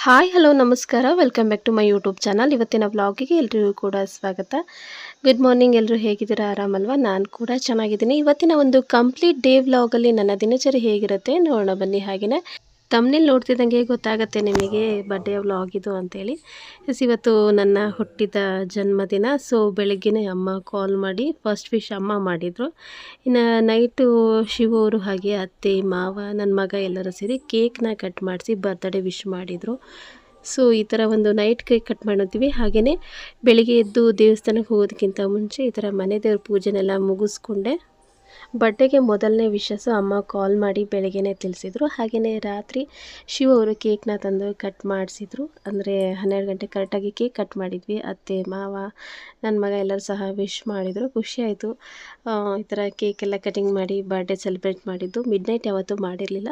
Hi hello ನಮಸ್ಕಾರ welcome back to my YouTube channel. ಇವತ್ತಿನ ವ್ಲಾಗಿಗೆ ಎಲ್ರಿಗೂ ಕೂಡ ಸ್ವಾಗತ. Good morning. ಎಲ್ಲರೂ ಹೇಗಿದ್ದೀರಾ? ಆರಾಮಲ್ವಾ? ನಾನು ಕೂಡ ಚೆನ್ನಾಗಿದ್ದೀನಿ. ಇವತ್ತಿನ ಒಂದು ಕಂಪ್ಲೀಟ್ ಡೇ ವ್ಲಾಗಲ್ಲಿ ನನ್ನ ದಿನಚರಿ ಹೇಗಿರುತ್ತೆ ನೋಡೋಣ ಬನ್ನಿ. ಹಾಗೆಯೇ ತಮ್ಮನೇಲಿ ನೋಡ್ತಿದ್ದಂಗೆ ಗೊತ್ತಾಗುತ್ತೆ ನಿಮಗೆ ಬರ್ಡೇ ವ್ಲಾಗ್ ಇದು ಅಂತೇಳಿ. ಇವತ್ತು ನನ್ನ ಹುಟ್ಟಿದ ಜನ್ಮದಿನ. ಸೊ ಬೆಳಗ್ಗೆನೇ ಅಮ್ಮ ಕಾಲ್ ಮಾಡಿ ಫಸ್ಟ್ ವಿಶ್ ಅಮ್ಮ ಮಾಡಿದರು. ಇನ್ನು ನೈಟು ಶಿವು ಅವರು ಹಾಗೆ ಅತ್ತೆ ಮಾವ ನನ್ನ ಮಗ ಎಲ್ಲರೂ ಸೇರಿ ಕೇಕ್ನ ಕಟ್ ಮಾಡಿಸಿ ಬರ್ತ್ಡೇ ವಿಶ್ ಮಾಡಿದರು. ಸೊ ಈ ಥರ ಒಂದು ನೈಟ್ ಕೇಕ್ ಕಟ್ ಮಾಡಿದ್ವಿ. ಹಾಗೆಯೇ ಬೆಳಿಗ್ಗೆ ಎದ್ದು ದೇವಸ್ಥಾನಕ್ಕೆ ಹೋಗೋದಕ್ಕಿಂತ ಮುಂಚೆ ಈ ಥರ ಮನೆ ದೇವ್ರ ಪೂಜೆನೆಲ್ಲ ಮುಗಿಸ್ಕೊಂಡೆ. ಬರ್ಡೇಗೆ ಮೊದಲನೇ ವಿಶಸ್ಸು ಅಮ್ಮ ಕಾಲ್ ಮಾಡಿ ಬೆಳಗ್ಗೆನೇ ತಿಳಿಸಿದ್ರು. ಹಾಗೆಯೇ ರಾತ್ರಿ ಶಿವ ಅವರು ಕೇಕ್ನ ತಂದು ಕಟ್ ಮಾಡಿಸಿದ್ರು. ಅಂದರೆ 12 ಗಂಟೆ ಕರೆಕ್ಟಾಗಿ ಕೇಕ್ ಕಟ್ ಮಾಡಿದ್ವಿ. ಅತ್ತೆ ಮಾವ ನನ್ನ ಮಗ ಎಲ್ಲರೂ ಸಹ ವಿಶ್ ಮಾಡಿದರು. ಖುಷಿಯಾಯಿತು. ಈ ಥರ ಕೇಕೆಲ್ಲ ಕಟಿಂಗ್ ಮಾಡಿ ಬರ್ಡೇ ಸೆಲೆಬ್ರೇಟ್ ಮಾಡಿದ್ದು. ಮಿಡ್ನೈಟ್ ಯಾವತ್ತೂ ಮಾಡಿರಲಿಲ್ಲ.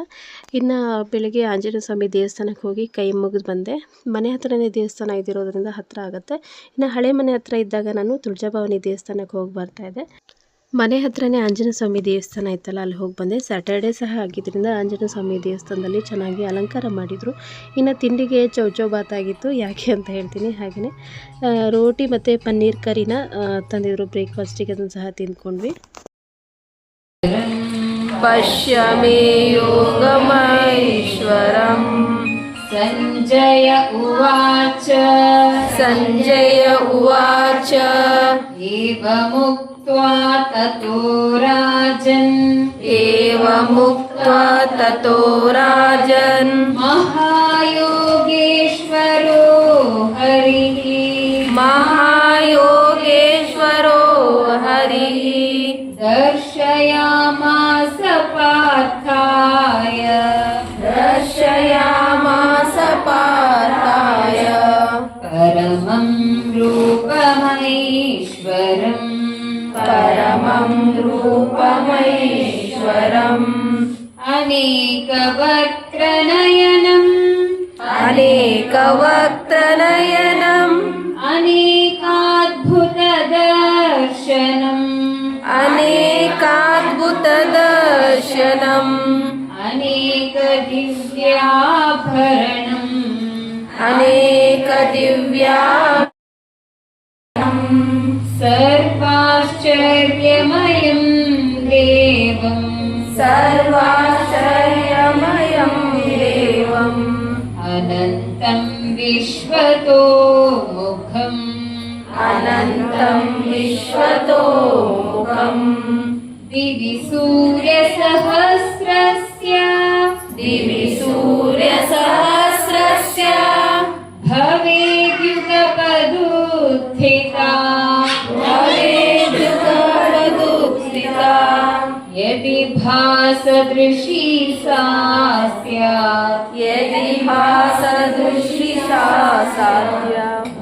ಇನ್ನು ಬೆಳಗ್ಗೆ ಆಂಜನೇಯ ಸ್ವಾಮಿ ದೇವಸ್ಥಾನಕ್ಕೆ ಹೋಗಿ ಕೈ ಮುಗಿದು ಬಂದೆ. ಮನೆ ಹತ್ರನೇ ದೇವಸ್ಥಾನ ಇದ್ದಿರೋದ್ರಿಂದ ಹತ್ತಿರ ಆಗುತ್ತೆ. ಇನ್ನು ಹಳೆ ಮನೆ ಹತ್ರ ಇದ್ದಾಗ ನಾನು ತುಳಜಾಭವಾನಿ ದೇವಸ್ಥಾನಕ್ಕೆ ಹೋಗಿ ಬರ್ತಾಯಿದ್ದೆ. ಮನೆ ಹತ್ರನೇ ಆಂಜನೇಯ ಸ್ವಾಮಿ ದೇವಸ್ಥಾನ ಇತ್ತಲ್ಲ, ಅಲ್ಲಿ ಹೋಗಿ ಬಂದೆ. ಸ್ಯಾಟರ್ಡೇ ಸಹ ಆಗಿದ್ದರಿಂದ ಆಂಜನೇಯ ಸ್ವಾಮಿ ದೇವಸ್ಥಾನದಲ್ಲಿ ಚೆನ್ನಾಗಿ ಅಲಂಕಾರ ಮಾಡಿದರು. ಇನ್ನು ತಿಂಡಿಗೆ ಚೌಚೌ ಬಾತ್ ಆಗಿತ್ತು. ಯಾಕೆ ಅಂತ ಹೇಳ್ತೀನಿ. ಹಾಗೆಯೇ ರೋಟಿ ಮತ್ತು ಪನ್ನೀರ್ ಕರಿನ ತಂದಿದ್ರು ಬ್ರೇಕ್ಫಾಸ್ಟಿಗೆ. ಅದನ್ನು ಸಹ ತಿಂದ್ಕೊಂಡ್ವಿ. ಪಶ್ಯಮೇ ಯೋಗಮೈಶ್ವರಂ ಸಂಜಯ ಉವಾಚ ಏವಮುಕ್ತ್ವಾ ತತೋ ರಾಜನ್ ಮಹಾಯೋಗೇಶ್ವರೋ ಹರಿಃ ದರ್ಶಯಾಮಾಸ ಪಾರ್ಥಾಯ ಪರಮಂ ರೂಪಮೈಶ್ವರಂ ಅನೇಕವಕ್ತ್ರನಯನಂ ಅನೇಕಾದ್ಭುತ ದರ್ಶನಂ ಅನೇಕ ದಿವ್ಯಾಭರಣಂ ಸರ್ವಾಶ್ಚರ್ಯಮಯಂ ದೇವಂ ಅನಂತಂ ವಿಶ್ವತೋಮುಖಂ ದಿವಿ ಸೂರ್ಯಸಹಸ್ರಸ್ಯ ಭವೇದ್ಯುಗಪದುತ್ಥಿತಾ ಯದಿ ಭಾಸದೃಶಿ सा स्यात्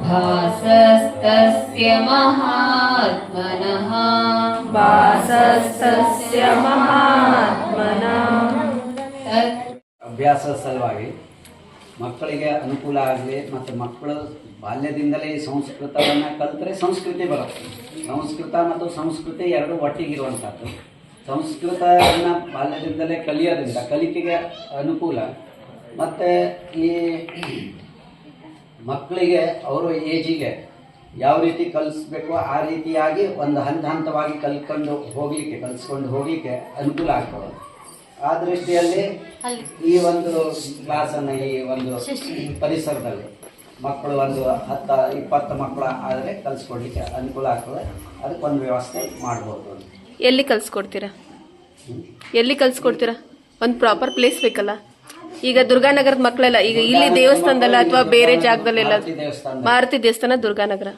भासस्तस्य महात्मनः ಅಭ್ಯಾಸ ಸಲುವಾಗಿ ಮಕ್ಕಳಿಗೆ ಅನುಕೂಲ ಆಗಲಿ ಮತ್ತು ಮಕ್ಕಳು ಬಾಲ್ಯದಿಂದಲೇ ಸಂಸ್ಕೃತವನ್ನು ಕಲಿತರೆ ಸಂಸ್ಕೃತಿ ಬರುತ್ತೆ. ಸಂಸ್ಕೃತ ಮತ್ತು ಸಂಸ್ಕೃತಿ ಎರಡು ಒಟ್ಟಿಗಿರುವಂಥದ್ದು. ಸಂಸ್ಕೃತವನ್ನು ಬಾಲ್ಯದಿಂದಲೇ ಕಲಿಯೋದ್ರಿಂದ ಕಲಿಕೆಗೆ ಅನುಕೂಲ. ಮತ್ತು ಈ ಮಕ್ಕಳಿಗೆ ಅವರ ಏಜಿಗೆ ಯಾವ ರೀತಿ ಕಲಿಸ್ಬೇಕು ಆ ರೀತಿಯಾಗಿ ಒಂದು ಹಂತವಾಗಿ ಕಲಿಸ್ಕೊಂಡು ಹೋಗಲಿಕ್ಕೆ ಅನುಕೂಲ ಆಗ್ತದೆ. ಆ ದೃಷ್ಟಿಯಲ್ಲಿ ಈ ಒಂದು ಕ್ಲಾಸನ್ನು ಈ ಒಂದು ಪರಿಸರದಲ್ಲಿ ಮಕ್ಕಳು ಒಂದು 10-20 ಮಕ್ಕಳು ಆದರೆ ಕಲಿಸ್ಕೊಡ್ಲಿಕ್ಕೆ ಅನುಕೂಲ ಆಗ್ತದೆ. ಅದಕ್ಕೊಂದು ವ್ಯವಸ್ಥೆ ಮಾಡ್ಬೋದು. ಎಲ್ಲಿ ಕಲಿಸ್ಕೊಡ್ತೀರಾ? ಒಂದು ಪ್ರಾಪರ್ ಪ್ಲೇಸ್ ಬೇಕಲ್ಲ. ಈಗ ದುರ್ಗಾನಗರದ ಮಕ್ಕಳೆಲ್ಲ ಈಗ ಇಲ್ಲಿ ದೇವಸ್ಥಾನದಲ್ಲ ಅಥವಾ ಬೇರೆ ಜಾಗದಲ್ಲೆಲ್ಲ? ಮಾರುತಿ ದೇವಸ್ಥಾನ ದುರ್ಗಾನಗರ.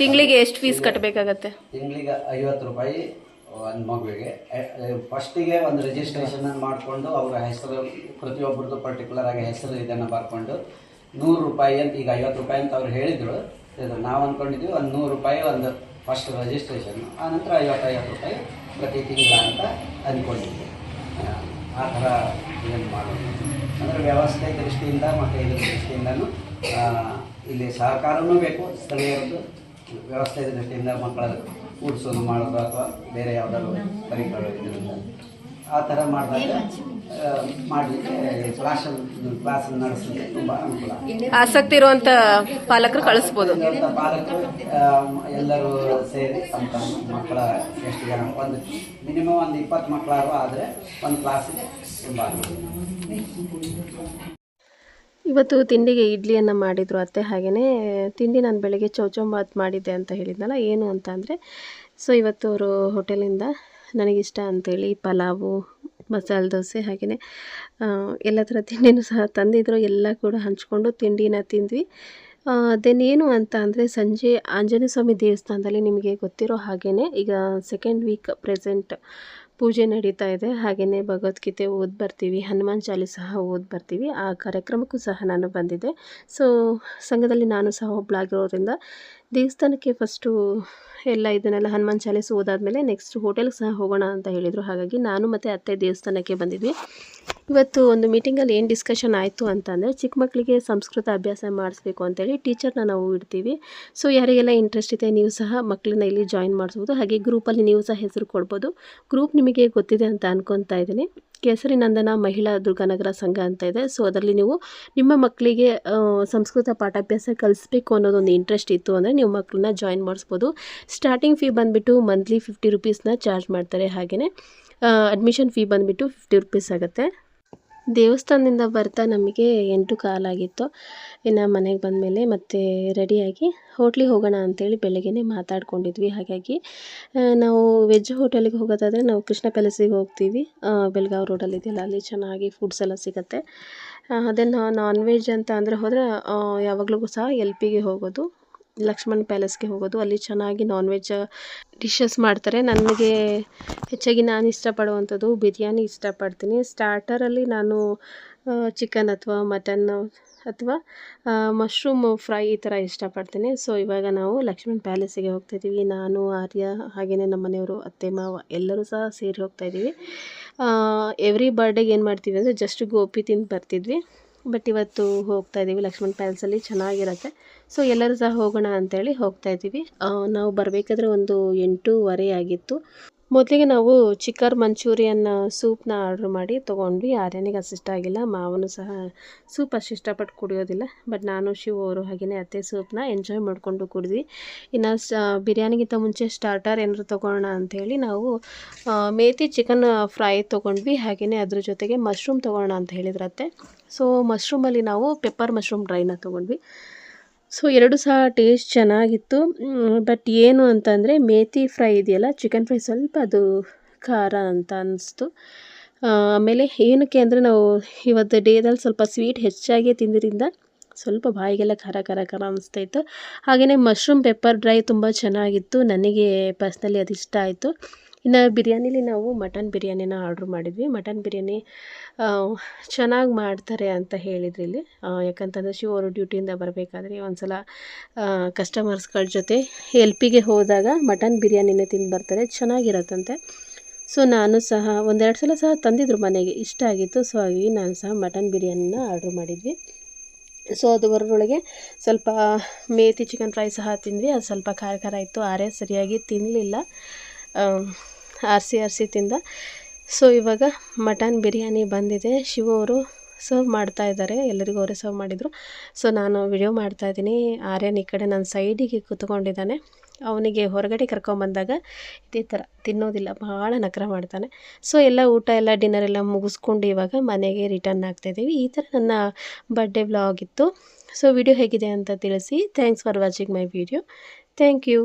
ತಿಂಗಳಿಗೆ ಎಷ್ಟು ಫೀಸ್ ಕಟ್ಟಬೇಕಾಗತ್ತೆ? ತಿಂಗಳಿಗೆ 50 ರೂಪಾಯಿ ಒಂದು ಮಗುವಿಗೆ. ಫಸ್ಟಿಗೆ ಒಂದು ರಿಜಿಸ್ಟ್ರೇಷನ್ ಮಾಡಿಕೊಂಡು ಅವರ ಹೆಸರು ಪ್ರತಿಯೊಬ್ಬರದ್ದು ಪರ್ಟಿಕ್ಯುಲರ್ ಆಗಿ ಹೆಸರು ಇದನ್ನು ಬರ್ಕೊಂಡು 100 ರೂಪಾಯಿ ಅಂತ, ಈಗ 50 ರೂಪಾಯಿ ಅಂತ ಅವ್ರು ಹೇಳಿದರು. ನಾವು ಅಂದ್ಕೊಂಡಿದ್ವಿ ಒಂದು 100 ರೂಪಾಯಿ ಒಂದು ಫಸ್ಟ್ ರಿಜಿಸ್ಟ್ರೇಷನ್, ಆನಂತರ 50 ರೂಪಾಯಿ ಪ್ರತಿ ತಿಂಗಳ ಅಂತ ಅಂದ್ಕೊಂಡಿದ್ವಿ. ಆ ಥರ ಏನು ಮಾಡೋದು ಅಂದರೆ ವ್ಯವಸ್ಥೆ ದೃಷ್ಟಿಯಿಂದ ಮತ್ತು ಇದ್ರ ದೃಷ್ಟಿಯಿಂದನೂ ಇಲ್ಲಿ ಸಹಕಾರವೂ ಬೇಕು. ಸ್ಥಳೀಯರದ್ದು ವ್ಯವಸ್ಥೆ ದೃಷ್ಟಿಯಿಂದ ಮಕ್ಕಳ ಕೂಡಿಸೋದು ಮಾಡೋದು ಅಥವಾ ಬೇರೆ ಯಾವುದಾದ್ರು ಪರಿಕರಗಳು ಇದರಿಂದ ಆ ಥರ ಮಾಡಿದಾಗ ಮಾಡಲಿಕ್ಕೆ ಕ್ಲಾಸನ್ನು ನಡೆಸಲಿಕ್ಕೆ ತುಂಬ ಅನುಕೂಲ. ಆಸಕ್ತಿ ಇರುವಂಥ ಪಾಲಕರು ಕಳಿಸ್ಬೋದು. ಪಾಲಕರು ಎಲ್ಲರೂ ಸೇರಿ ತಮ್ಮ ತಮ್ಮ ಮಕ್ಕಳ ಎಷ್ಟು ಜನ ಮಿನಿಮಮ್ ಒಂದು 20 ಮಕ್ಕಳಾರು ಆದರೆ ಒಂದು ಕ್ಲಾಸಿಗೆ ತುಂಬ ಅನುಕೂಲ. ಇವತ್ತು ತಿಂಡಿಗೆ ಇಡ್ಲಿಯನ್ನು ಮಾಡಿದರು ಅತ್ತೆ. ಹಾಗೆಯೇ ತಿಂಡಿ ನಾನು ಬೆಳಗ್ಗೆ ಚೌಚೌಬಾತ್ ಮಾಡಿದ್ದೆ ಅಂತ ಹೇಳಿದ್ನಲ್ಲ, ಏನು ಅಂತ ಅಂದರೆ ಸೊ ಇವತ್ತು ಅವರು ಹೋಟೆಲಿಂದ ನನಗಿಷ್ಟ ಅಂಥೇಳಿ ಪಲಾವು, ಮಸಾಲೆ ದೋಸೆ ಹಾಗೆಯೇ ಎಲ್ಲ ಥರ ತಿಂಡಿನೂ ಸಹ ತಂದಿದ್ರು. ಎಲ್ಲ ಕೂಡ ಹಂಚ್ಕೊಂಡು ತಿಂಡಿನ ತಿಂದ್ವಿ. ದೆನ್ ಏನು ಅಂತ ಅಂದರೆ ಸಂಜೆ ಆಂಜನೇಯ ಸ್ವಾಮಿ ದೇವಸ್ಥಾನದಲ್ಲಿ ನಿಮಗೆ ಗೊತ್ತಿರೋ ಹಾಗೆಯೇ ಈಗ ಸೆಕೆಂಡ್ ವೀಕ್ ಪ್ರೆಸೆಂಟ್ ಪೂಜೆ ನಡೀತಾ ಇದೆ. ಹಾಗೆಯೇ ಭಗವದ್ಗೀತೆ ಓದಿ ಬರ್ತೀವಿ, ಹನುಮಾನ್ ಚಾಲೀಸ್ ಸಹ ಓದಿ ಬರ್ತೀವಿ. ಆ ಕಾರ್ಯಕ್ರಮಕ್ಕೂ ಸಹ ನಾನು ಬಂದಿದ್ದೆ. ಸೊ ಸಂಘದಲ್ಲಿ ನಾನು ಸಹ ಒಬ್ಬಳಾಗಿರೋದ್ರಿಂದ ದೇವಸ್ಥಾನಕ್ಕೆ ಫಸ್ಟು ಎಲ್ಲ ಇದನ್ನೆಲ್ಲ ಹನುಮಾನ್ ಚಾಲೀಸ್ ಓದಾದ್ಮೇಲೆ ನೆಕ್ಸ್ಟ್ ಹೋಟೆಲ್ಗೆ ಸಹ ಹೋಗೋಣ ಅಂತ ಹೇಳಿದರು. ಹಾಗಾಗಿ ನಾನು ಮತ್ತು ಅತ್ತೆ ದೇವಸ್ಥಾನಕ್ಕೆ ಬಂದಿದ್ವಿ. ಇವತ್ತು ಒಂದು ಮೀಟಿಂಗಲ್ಲಿ ಏನು ಡಿಸ್ಕಷನ್ ಆಯಿತು ಅಂತಂದರೆ, ಚಿಕ್ಕ ಮಕ್ಕಳಿಗೆ ಸಂಸ್ಕೃತ ಅಭ್ಯಾಸ ಮಾಡಿಸ್ಬೇಕು ಅಂತೇಳಿ ಟೀಚರ್ನ ನಾವು ಇಡ್ತೀವಿ. ಸೊ ಯಾರಿಗೆಲ್ಲ ಇಂಟ್ರೆಸ್ಟ್ ಇದೆ ನೀವು ಸಹ ಮಕ್ಕಳನ್ನ ಇಲ್ಲಿ ಜಾಯಿನ್ ಮಾಡಿಸ್ಬೋದು. ಹಾಗೆ ಗ್ರೂಪಲ್ಲಿ ನೀವು ಸಹ ಹೆಸರು ಕೊಡ್ಬೋದು. ಗ್ರೂಪ್ ನಿಮಗೆ ಗೊತ್ತಿದೆ ಅಂತ ಅನ್ಕೊತಾ ಇದ್ದೀನಿ. ಕೇಸರಿ ನಂದನ ಮಹಿಳಾ ದುರ್ಗಾನಗರ ಸಂಘ ಅಂತ ಇದೆ. ಸೊ ಅದರಲ್ಲಿ ನೀವು ನಿಮ್ಮ ಮಕ್ಕಳಿಗೆ ಸಂಸ್ಕೃತ ಪಾಠಾಭ್ಯಾಸ ಕಲಿಸ್ಬೇಕು ಅನ್ನೋದೊಂದು ಇಂಟ್ರೆಸ್ಟ್ ಇತ್ತು ಅಂದರೆ ನೀವು ಮಕ್ಕಳನ್ನ ಜಾಯಿನ್ ಮಾಡಿಸ್ಬೋದು. ಸ್ಟಾರ್ಟಿಂಗ್ ಫೀ ಬಂದುಬಿಟ್ಟು ಮಂತ್ಲಿ 50 ರುಪೀಸ್ನ ಚಾರ್ಜ್ ಮಾಡ್ತಾರೆ. ಹಾಗೆಯೇ ಅಡ್ಮಿಷನ್ ಫೀ ಬಂದುಬಿಟ್ಟು 50 ರುಪೀಸ್ ಆಗುತ್ತೆ. ದೇವಸ್ಥಾನದಿಂದ ಬರ್ತಾ ನಮಗೆ 8 ಕಾಲಾಗಿತ್ತು. ಇನ್ನು ಮನೆಗೆ ಬಂದಮೇಲೆ ಮತ್ತೆ ರೆಡಿಯಾಗಿ ಹೋಟ್ಲಿಗೆ ಹೋಗೋಣ ಅಂತೇಳಿ ಬೆಳಗ್ಗೆನೇ ಮಾತಾಡ್ಕೊಂಡಿದ್ವಿ. ಹಾಗಾಗಿ ನಾವು ವೆಜ್ ಹೋಟೆಲಿಗೆ ಹೋಗೋದಾದರೆ ನಾವು ಕೃಷ್ಣ ಪ್ಯಾಲೇಸಿಗೆ ಹೋಗ್ತೀವಿ. ಬೆಳಗಾವಿ ರೋಡಲ್ಲಿ ಇದೆಯಲ್ಲ, ಅಲ್ಲಿ ಚೆನ್ನಾಗಿ ಫುಡ್ಸ್ ಎಲ್ಲ ಸಿಗುತ್ತೆ. ಅದೇ ನಾನ್ ವೆಜ್ ಅಂತ ಅಂದರೆ ಹೋದರೆ ಯಾವಾಗಲೂ ಸಹ LPಗೆ ಹೋಗೋದು, ಲಕ್ಷ್ಮಣ್ ಪ್ಯಾಲೇಸ್ಗೆ ಹೋಗೋದು. ಅಲ್ಲಿ ಚೆನ್ನಾಗಿ ನಾನ್ ವೆಜ್ ಡಿಶಸ್ ಮಾಡ್ತಾರೆ. ನನಗೆ ಹೆಚ್ಚಾಗಿ ನಾನು ಇಷ್ಟಪಡುವಂಥದ್ದು ಬಿರಿಯಾನಿ ಇಷ್ಟಪಡ್ತೀನಿ. ಸ್ಟಾರ್ಟರಲ್ಲಿ ನಾನು ಚಿಕನ್ ಅಥವಾ ಮಟನ್ ಅಥವಾ ಮಶ್ರೂಮ್ ಫ್ರೈ ಈ ಥರ ಇಷ್ಟಪಡ್ತೀನಿ. ಸೊ ಇವಾಗ ನಾವು ಲಕ್ಷ್ಮಣ್ ಪ್ಯಾಲೇಸಿಗೆ ಹೋಗ್ತಾಯಿದ್ದೀವಿ. ನಾನು, ಆರ್ಯ ಹಾಗೆಯೇ ನಮ್ಮ ಮನೆಯವರು, ಅತ್ತೆ ಮಾವ ಎಲ್ಲರೂ ಸಹ ಸೇರಿ ಹೋಗ್ತಾಯಿದ್ದೀವಿ. ಎವ್ರಿ ಬರ್ಡೇಗೆ ಏನು ಮಾಡ್ತೀವಿ ಅಂದರೆ ಜಸ್ಟ್ ಗೋಪಿ ತಿಂದು ಬರ್ತಿದ್ವಿ. ಬಟ್ ಇವತ್ತು ಹೋಗ್ತಾಯಿದ್ದೀವಿ ಲಕ್ಷ್ಮಣ್ ಪ್ಯಾಲೇಸಲ್ಲಿ ಚೆನ್ನಾಗಿರುತ್ತೆ. ಸೊ ಎಲ್ಲರೂ ಸಹ ಹೋಗೋಣ ಅಂಥೇಳಿ ಹೋಗ್ತಾಯಿದ್ದೀವಿ. ನಾವು ಬರಬೇಕಾದ್ರೆ ಒಂದು 8:15 ಆಗಿತ್ತು. ಮೊದಲಿಗೆ ನಾವು ಚಿಕನ್ ಮಂಚೂರಿಯನ್ ಸೂಪ್ನ ಆರ್ಡ್ರ್ ಮಾಡಿ ತೊಗೊಂಡ್ವಿ. ಆರ್ಯನಿಗೆ ಅಷ್ಟಿಷ್ಟ ಆಗಿಲ್ಲ, ಮಾವನು ಸಹ ಸೂಪ್ ಅಷ್ಟು ಇಷ್ಟಪಟ್ಟು ಕುಡಿಯೋದಿಲ್ಲ. ಬಟ್ ನಾನು, ಶಿವ ಅವರು ಹಾಗೆಯೇ ಅತ್ತೆ ಸೂಪ್ನ ಎಂಜಾಯ್ ಮಾಡಿಕೊಂಡು ಕುಡಿದ್ವಿ. ಇನ್ನು ಬಿರಿಯಾನಿಗಿಂತ ಮುಂಚೆ ಸ್ಟಾರ್ಟರ್ ಏನಾದ್ರು ತೊಗೊಳ್ಳೋಣ ಅಂಥೇಳಿ ನಾವು ಮೇಥಿ ಚಿಕನ್ ಫ್ರೈ ತೊಗೊಂಡ್ವಿ. ಹಾಗೆಯೇ ಅದ್ರ ಜೊತೆಗೆ ಮಶ್ರೂಮ್ ತೊಗೊಳ್ಳೋಣ ಅಂತ ಹೇಳಿದ್ರು ಅತ್ತೆ. ಸೊ ಮಶ್ರೂಮಲ್ಲಿ ನಾವು ಪೆಪ್ಪರ್ ಮಶ್ರೂಮ್ ಡ್ರೈನ ತೊಗೊಂಡ್ವಿ. ಸೊ ಎರಡು ಸಹ ಟೇಸ್ಟ್ ಚೆನ್ನಾಗಿತ್ತು. ಬಟ್ ಏನು ಅಂತಂದರೆ ಮೇಥಿ ಫ್ರೈ ಇದೆಯಲ್ಲ, ಚಿಕನ್ ಫ್ರೈ ಸ್ವಲ್ಪ ಅದು ಖಾರ ಅಂತ ಅನ್ನಿಸ್ತು. ಆಮೇಲೆ ಏನಕ್ಕೆ ಅಂದರೆ ನಾವು ಇವತ್ತು ಡೇದಲ್ಲಿ ಸ್ವಲ್ಪ ಸ್ವೀಟ್ ಹೆಚ್ಚಾಗಿ ತಿಂದಿದ್ದರಿಂದ ಸ್ವಲ್ಪ ಬಾಯಿಗೆಲ್ಲ ಖಾರ ಖಾರ ಖಾರ ಅನ್ನಿಸ್ತಾಯಿತ್ತು. ಹಾಗೆಯೇ ಮಶ್ರೂಮ್ ಪೆಪ್ಪರ್ ಡ್ರೈ ತುಂಬ ಚೆನ್ನಾಗಿತ್ತು. ನನಗೆ ಪರ್ಸ್ನಲಿ ಅದು ಇಷ್ಟ ಆಯಿತು. ಇನ್ನು ಬಿರಿಯಾನಿಲಿ ನಾವು ಮಟನ್ ಬಿರಿಯಾನಿನ ಆರ್ಡ್ರ್ ಮಾಡಿದ್ವಿ. ಮಟನ್ ಬಿರಿಯಾನಿ ಚೆನ್ನಾಗಿ ಮಾಡ್ತಾರೆ ಅಂತ ಹೇಳಿದ್ರು ಇಲ್ಲಿ. ಯಾಕಂತಂದರೆ ಶಿವ ಅವರು ಡ್ಯೂಟಿಯಿಂದ ಬರಬೇಕಾದ್ರೆ ಒಂದು ಸಲ ಕಸ್ಟಮರ್ಸ್ಗಳ ಜೊತೆ LPಗೆ ಹೋದಾಗ ಮಟನ್ ಬಿರಿಯಾನಿನೇ ತಿಂದು ಬರ್ತಾರೆ, ಚೆನ್ನಾಗಿರತ್ತಂತೆ. ಸೊ ನಾನು ಸಹ 1-2 ಸಲ ಸಹ ತಂದಿದ್ರು ಮನೆಗೆ, ಇಷ್ಟ ಆಗಿತ್ತು. ಸೊ ಹಾಗಾಗಿ ನಾನು ಸಹ ಮಟನ್ ಬಿರಿಯಾನಿನ ಆರ್ಡ್ರ್ ಮಾಡಿದ್ವಿ. ಸೊ ಅದು ಬರೋರೊಳಗೆ ಸ್ವಲ್ಪ ಮೇಥಿ ಚಿಕನ್ ಫ್ರೈ ಸಹ ತಿಂದ್ವಿ. ಅದು ಸ್ವಲ್ಪ ಖಾರ ಖಾರ ಇತ್ತು. ಆರೇ ಸರಿಯಾಗಿ ತಿನ್ನಲಿಲ್ಲ, ಆರಿಸಿ ತಿಂದ. ಸೊ ಇವಾಗ ಮಟನ್ ಬಿರಿಯಾನಿ ಬಂದಿದೆ. ಶಿವ ಅವರು ಸರ್ವ್ ಮಾಡ್ತಾ ಇದ್ದಾರೆ, ಎಲ್ಲರಿಗೂ ಅವರೇ ಸರ್ವ್ ಮಾಡಿದರು. ಸೊ ನಾನು ವಿಡಿಯೋ ಮಾಡ್ತಾಯಿದ್ದೀನಿ. ಆರ್ಯನ್ ಈ ಕಡೆ ನನ್ನ ಸೈಡಿಗೆ ಕೂತ್ಕೊಂಡಿದ್ದಾನೆ. ಅವನಿಗೆ ಹೊರಗಡೆ ಕರ್ಕೊಂಬಂದಾಗ ಇದೇ ಥರ ತಿನ್ನೋದಿಲ್ಲ, ಭಾಳ ನಖರ ಮಾಡ್ತಾನೆ. ಸೊ ಎಲ್ಲ ಊಟ ಎಲ್ಲ ಡಿನ್ನರ್ ಎಲ್ಲ ಮುಗಿಸ್ಕೊಂಡು ಇವಾಗ ಮನೆಗೆ ರಿಟರ್ನ್ ಆಗ್ತಾಯಿದ್ದೀವಿ. ಈ ಥರ ನನ್ನ ಬರ್ಡೇ ವ್ಲಾಗ್ ಇತ್ತು. ಸೊ ವಿಡಿಯೋ ಹೇಗಿದೆ ಅಂತ ತಿಳಿಸಿ. Thanks for watching my video. Thank you.